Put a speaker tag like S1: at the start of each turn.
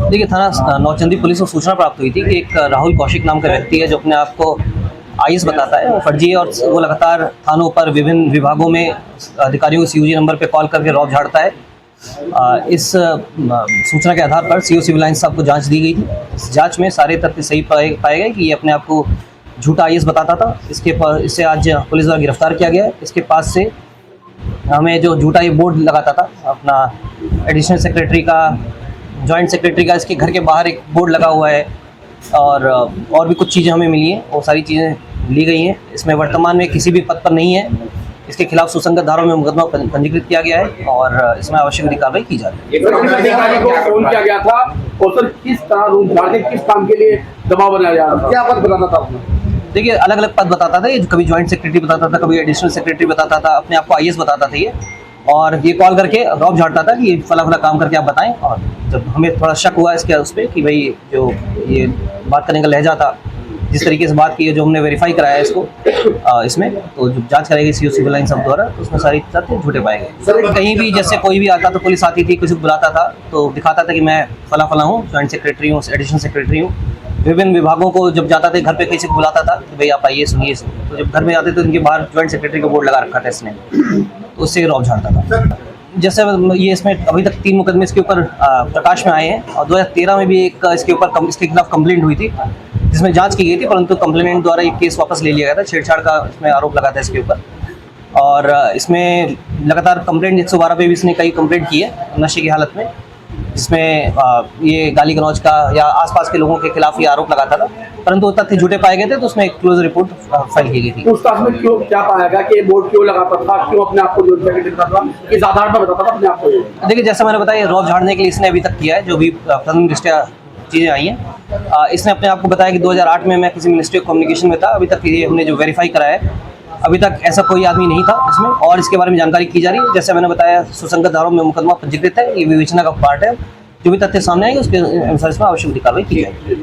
S1: देखिए, थाना नौचंदी पुलिस को सूचना प्राप्त हुई थी कि एक राहुल कौशिक नाम का व्यक्ति है जो अपने आप को आईएएस बताता है, वो फर्जी है और वो लगातार थानों पर विभिन्न विभागों में अधिकारियों को सीओजी नंबर पे कॉल करके रौब झाड़ता है। इस सूचना के आधार पर सीओ सिविल लाइंस साहब को जांच दी गई थी। इस जांच में सारे तथ्य सही पाए गए कि ये अपने आप को झूठा आईएएस बताता था। इससे आज पुलिस द्वारा गिरफ्तार किया गया है। इसके पास से हमें जो झूठा ये बोर्ड लगाता था अपना एडिशनल सेक्रेटरी का, जॉइंट सेक्रेटरी का, इसके घर के बाहर एक बोर्ड लगा हुआ है और भी कुछ चीज़ें हमें मिली हैं, वो सारी चीज़ें ली गई हैं। इसमें वर्तमान में किसी भी पद पर नहीं है। इसके खिलाफ सुसंगत धाराओं में मुकदमा पंजीकृत किया गया है और इसमें आवश्यक कार्रवाई की जा रही है।
S2: अधिकारी को फोन किया गया था और सर किस तरह रूम झाड़ के किस काम के लिए दबाव बनाया जा रहा था, क्या पद बताना था आपने?
S1: देखिए, अलग अलग पद बताता था ये, कभी जॉइंट सेक्रेटरी बताता था, कभी एडिशनल सेक्रेटरी बताता था, अपने आप को आईएएस बताता था ये, और ये कॉल करके रौब झाड़ता था कि फला फला काम करके आप बताएं। और जब हमें थोड़ा शक हुआ इसके उस पर कि भाई जो ये बात करने का लहजा था, जिस तरीके से बात की है, जो हमने वेरीफाई कराया इसको इसमें, तो जो जांच कराई गई सीओ सिविल लाइन सब द्वारा, तो उसमें सारी तथ्य झूठे पाए गए। सर, कहीं भी जैसे कोई भी आता तो पुलिस आती थी, किसी को बुलाता था तो दिखाता था कि मैं फला फला हूँ, जॉइंट सेक्रेटरी हूँ, एडिशनल सेक्रेटरी हूँ। विभिन्न विभागों को जब जाता था, घर पे किसी को बुलाता था कि भाई आप आइए सुनिए, तो जब घर में आते तो उनके बाहर जॉइंट सेक्रेटरी का बोर्ड लगा रखा था इसने, तो उससे रौब झाड़ता था। जैसे ये इसमें अभी तक 3 मुकदमे इसके ऊपर प्रकाश में आए हैं और 2013 में भी एक इसके खिलाफ कंप्लेंट हुई थी जिसमें जांच की गई थी, परंतु कंप्लेनेंट द्वारा ये केस वापस ले लिया गया था। छेड़छाड़ का इसमें आरोप लगा था इसके ऊपर, और इसमें लगातार कंप्लेंट 112 पे भी इसने कई कंप्लेंट की है नशे की हालत में, जिसमें ये गाली गलौज का या आसपास के लोगों के खिलाफ ये आरोप लगाता था, परंतु तथ्य झूठे पाए गए थे तो उसमें एक क्लोज रिपोर्ट फाइल की गई थी।
S2: पूछताछ में क्यों क्या पाया गया कि बोर्ड क्यों लगाता था, क्यों अपने आप को जो बताता था, किस आधार पर बताता था अपने आप को?
S1: देखिए, जैसा मैंने बताया, रौब झाड़ने के लिए इसने अभी तक किया है, जो भी प्रथम दृष्टया चीज़ें आई हैं। इसने अपने आप को बताया कि 2008 में मैं किसी मिनिस्ट्री ऑफ कम्युनिकेशन में था। अभी तक ये हमने जो वेरीफाई कराया है, अभी तक ऐसा कोई आदमी नहीं था इसमें, और इसके बारे में जानकारी की जा रही है। जैसे मैंने बताया, सुसंगत धाराओं में मुकदमा पंजीकृत है, ये विवेचना का पार्ट है। जो भी तथ्य सामने आएंगे उसके अनुसार इसमें आवश्यक कार्रवाई की जाएगी।